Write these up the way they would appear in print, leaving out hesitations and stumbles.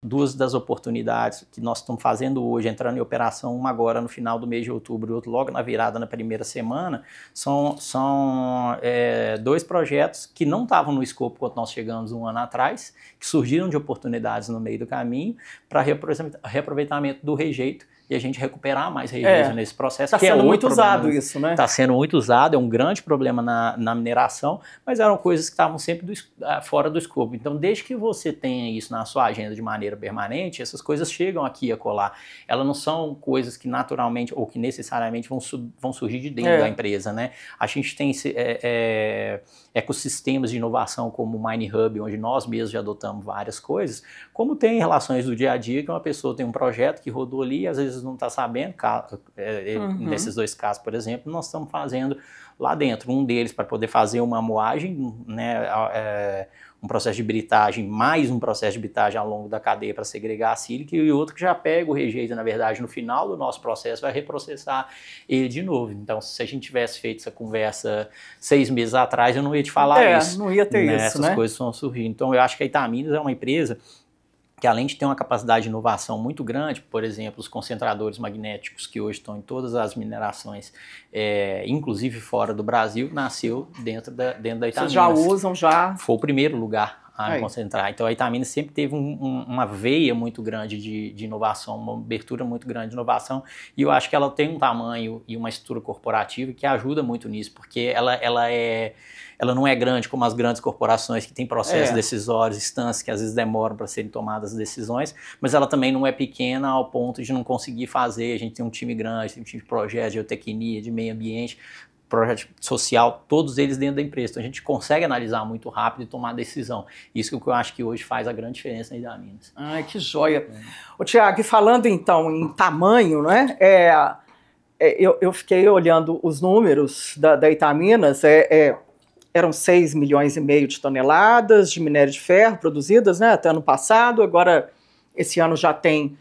Duas das oportunidades que nós estamos fazendo hoje, entrando em operação, uma agora no final do mês de outubro e outra logo na virada na primeira semana, são dois projetos que não estavam no escopo quando nós chegamos um ano atrás, que surgiram de oportunidades no meio do caminho para reaproveitamento do rejeito e a gente recuperar mais rejeito nesse processo. Está sendo muito usado isso, né? Está sendo muito usado, é um grande problema na mineração, mas eram coisas que estavam sempre fora do escopo. Então, desde que você tenha isso na sua agenda de maneira permanente, essas coisas chegam aqui a colar. Elas não são coisas que naturalmente ou que necessariamente vão surgir de dentro da empresa, né? A gente tem ecossistemas de inovação como o Mine Hub, onde nós mesmos já adotamos várias coisas, como tem relações do dia a dia, que uma pessoa tem um projeto que rodou ali e às vezes não está sabendo, nesses dois casos, por exemplo, nós estamos fazendo lá dentro, um deles para poder fazer uma moagem, né, um processo de britagem, mais um processo de britagem ao longo da cadeia para segregar a sílica, e outro que já pega o rejeito, na verdade, no final do nosso processo, vai reprocessar ele de novo. Então, se a gente tivesse feito essa conversa 6 meses atrás, eu não ia te falar isso. Não ia ter isso, essas né? Essas coisas vão surgir. Então, eu acho que a Itaminas é uma empresa que, além de ter uma capacidade de inovação muito grande, por exemplo, os concentradores magnéticos que hoje estão em todas as minerações, inclusive fora do Brasil, nasceu dentro da Itaminas. Vocês já usam, já? Foi o primeiro lugar a concentrar. Então a Itaminas sempre teve uma veia muito grande de inovação, uma abertura muito grande de inovação, e eu acho que ela tem um tamanho e uma estrutura corporativa que ajuda muito nisso, porque ela não é grande como as grandes corporações que têm processos decisórios, instâncias que às vezes demoram para serem tomadas decisões, mas ela também não é pequena ao ponto de não conseguir fazer. A gente tem um time grande, tem um time de projeto, de geotecnia, de meio ambiente, projeto social, todos eles dentro da empresa. Então a gente consegue analisar muito rápido e tomar decisão. Isso que eu acho que hoje faz a grande diferença na Itaminas. Ai, que joia. Ô, Tiago, e falando então em tamanho, né? Eu fiquei olhando os números da Itaminas, eram 6,5 milhões de toneladas de minério de ferro produzidas, né, até ano passado. Agora, esse ano já tem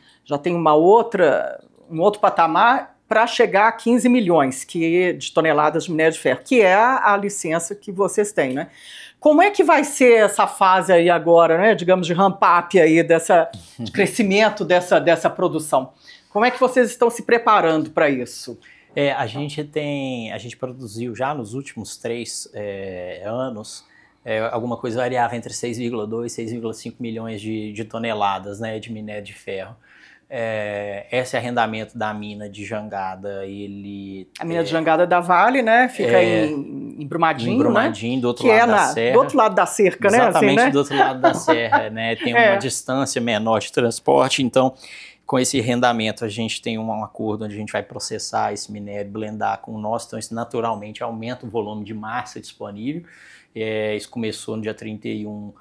um outro patamar para chegar a 15 milhões de toneladas de minério de ferro, que é a licença que vocês têm, né? Como é que vai ser essa fase aí agora, né, digamos, de ramp-up aí, de crescimento dessa produção? Como é que vocês estão se preparando para isso? A gente produziu já nos últimos 3 anos alguma coisa variava entre 6,2 e 6,5 milhões de toneladas, né, de minério de ferro. Esse arrendamento da mina de Jangada, a mina de Jangada da Vale, né? Fica em Brumadinho, em Brumadinho, né? Do outro que lado da serra. Do outro lado da cerca, né? Exatamente, assim, né? do outro lado da serra, né? Tem uma distância menor de transporte, então com esse arrendamento a gente tem um acordo onde a gente vai processar esse minério, blendar com o nosso, então isso naturalmente aumenta o volume de massa disponível. Isso começou no dia 31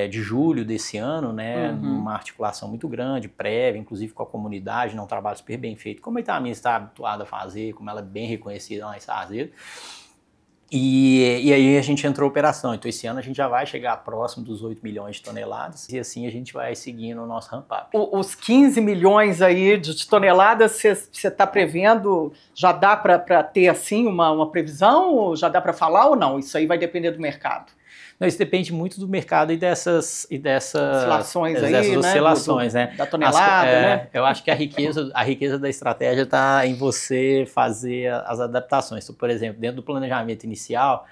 de julho desse ano, né, uma articulação muito grande, prévia, inclusive com a comunidade, um trabalho super bem feito, como a Itaminas está habituada a fazer, como ela é bem reconhecida lá em Sarzedo. E aí a gente entrou em operação. Então esse ano a gente já vai chegar próximo dos 8 milhões de toneladas e assim a gente vai seguindo o nosso ramp-up. Os 15 milhões aí de toneladas, você está prevendo, já dá para ter assim uma previsão, ou já dá para falar ou não? Isso aí vai depender do mercado. Não, isso depende muito do mercado e dessas oscilações aí, dessas oscilações, né? Da tonelada, né? Eu acho que a riqueza da estratégia está em você fazer as adaptações. Então, por exemplo, dentro do planejamento inicial,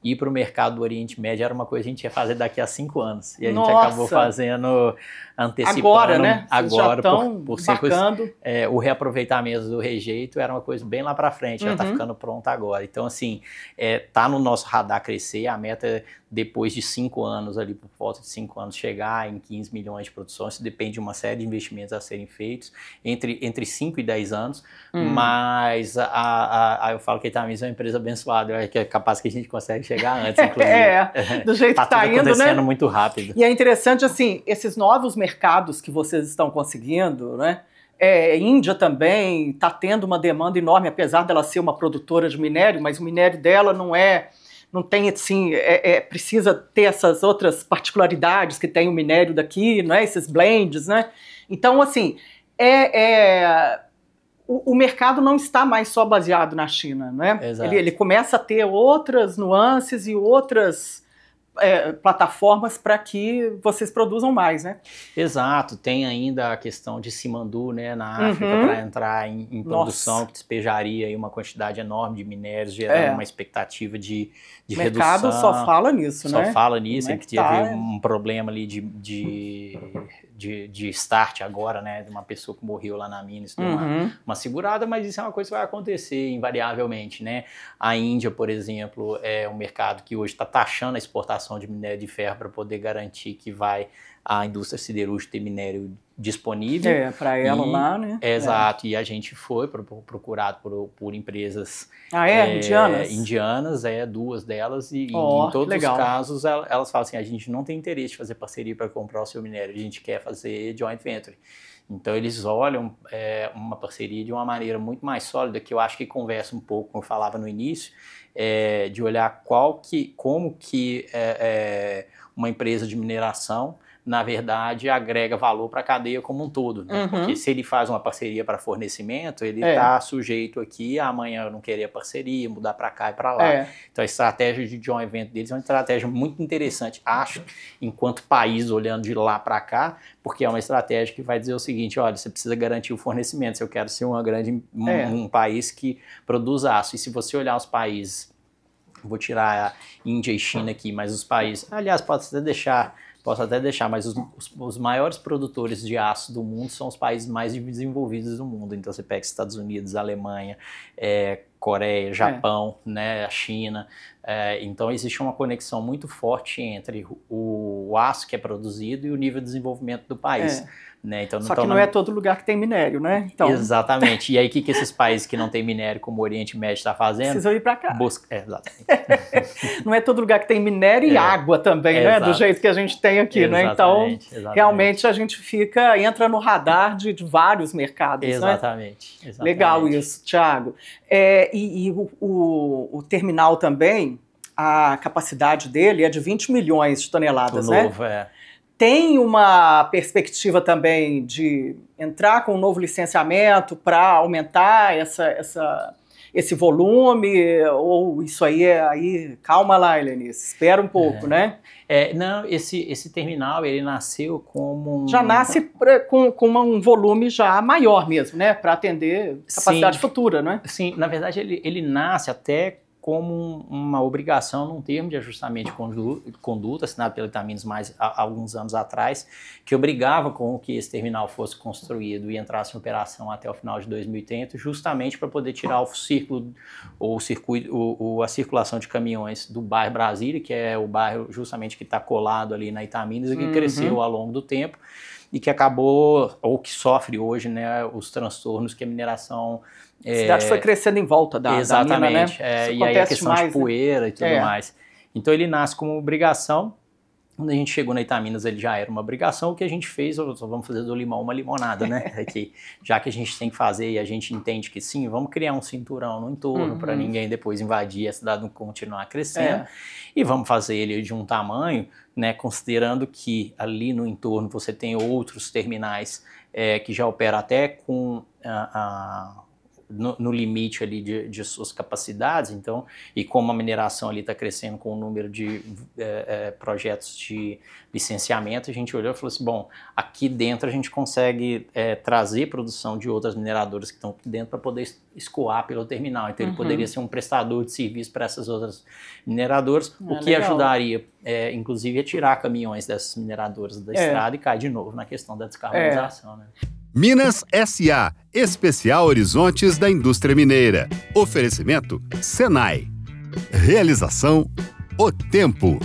ir para o mercado do Oriente Médio era uma coisa que a gente ia fazer daqui a 5 anos. E a gente acabou fazendo, antecipando. Agora, né? Agora, por ser o reaproveitamento do rejeito era uma coisa bem lá para frente, já está ficando pronta agora. Então, assim, tá no nosso radar crescer, a meta é depois de 5 anos, ali por volta de 5 anos, chegar em 15 milhões de produção. Isso depende de uma série de investimentos a serem feitos, entre 5 e 10 anos, mas eu falo que a Itaminas é uma empresa abençoada, eu acho que é capaz que a gente consegue chegar antes, inclusive. Do jeito que tá indo, né? acontecendo muito rápido. E é interessante, assim, esses novos mercados que vocês estão conseguindo, né? Índia também está tendo uma demanda enorme, apesar dela ser uma produtora de minério, mas o minério dela não tem assim, precisa ter essas outras particularidades que tem o minério daqui, né? Esses blends, né? Então, assim, o mercado não está mais só baseado na China, né? Ele começa a ter outras nuances e outras plataformas para que vocês produzam mais, né? Exato, tem ainda a questão de Simandu, né, na África, para entrar em produção, que despejaria aí uma quantidade enorme de minérios, gerando uma expectativa de redução. O mercado só fala nisso, né? Só fala nisso, ele teve um problema ali de start agora, né, de uma pessoa que morreu lá na mina, isso deu uma segurada, mas isso é uma coisa que vai acontecer invariavelmente, né? A Índia, por exemplo, é um mercado que hoje está taxando a exportação de minério de ferro para poder garantir que a indústria siderúrgica ter minério disponível. Para ela lá, né? Exato, e a gente foi procurado por empresas indianas? Indianas, duas delas, e em todos os casos elas falam assim, a gente não tem interesse de fazer parceria para comprar o seu minério, a gente quer fazer joint venture. Então eles olham uma parceria de uma maneira muito mais sólida, que eu acho que conversa um pouco, como eu falava no início, de olhar como que uma empresa de mineração, na verdade, agrega valor para a cadeia como um todo, né? Porque se ele faz uma parceria para fornecimento, ele está sujeito aqui a amanhã não querer a parceria, mudar para cá e para lá. Então a estratégia de joint venture deles é uma estratégia muito interessante, acho, enquanto país olhando de lá para cá, porque é uma estratégia que vai dizer o seguinte, olha, você precisa garantir o fornecimento, se eu quero ser um país que produz aço, e se você olhar os países, vou tirar a Índia e China aqui, mas os países, aliás, posso até deixar, mas os maiores produtores de aço do mundo são os países mais desenvolvidos do mundo. Então você pega Estados Unidos, Alemanha, Coreia, Japão, né, a China. Então existe uma conexão muito forte entre o aço que é produzido e o nível de desenvolvimento do país. Né? Então, só que não é todo lugar que tem minério, né? Então... Exatamente. E aí o que esses países que não têm minério, como o Oriente Médio, está fazendo? Precisam ir para cá. Exatamente. Não é todo lugar que tem minério e água também, né? Do jeito que a gente tem aqui, né? Então, realmente a gente entra no radar de vários mercados, exatamente. Né? Legal isso, Thiago. O terminal também, a capacidade dele é de 20 milhões de toneladas, né? Novo, Tem uma perspectiva também de entrar com um novo licenciamento para aumentar esse volume, ou isso aí, calma lá, Helenice, espera um pouco, né? Não, esse terminal, ele nasceu como já nasce com um volume já maior mesmo, né? Para atender capacidade futura, né? Sim, na verdade ele nasce até como uma obrigação num termo de ajustamento de conduta assinado pela Itaminas há alguns anos atrás, que obrigava com que esse terminal fosse construído e entrasse em operação até o final de 2030, justamente para poder tirar a circulação de caminhões do bairro Brasília, que é o bairro justamente que está colado ali na Itaminas e que cresceu ao longo do tempo e que acabou, ou que sofre hoje, né, os transtornos que a mineração... A cidade foi crescendo em volta da mina, né? E aí a questão de poeira e tudo mais. Então ele nasce como obrigação. Quando a gente chegou na Itaminas, ele já era uma obrigação. O que a gente fez, só vamos fazer do limão uma limonada, né? Aqui, já que a gente tem que fazer e a gente entende que sim, vamos criar um cinturão no entorno para ninguém depois invadir e a cidade não continuar crescendo. E vamos fazer ele de um tamanho, né? Considerando que ali no entorno você tem outros terminais que já operam até com no limite ali de suas capacidades, então, e como a mineração ali está crescendo com o número de projetos de licenciamento, a gente olhou e falou assim, bom, aqui dentro a gente consegue trazer produção de outras mineradoras que estão aqui dentro para poder escoar pelo terminal, então ele poderia ser um prestador de serviço para essas outras mineradoras, o que ajudaria, inclusive, a tirar caminhões dessas mineradoras da estrada e cair de novo na questão da descarbonização, né? Minas S.A. Especial Horizontes da Indústria Mineira. Oferecimento Senai. Realização O Tempo.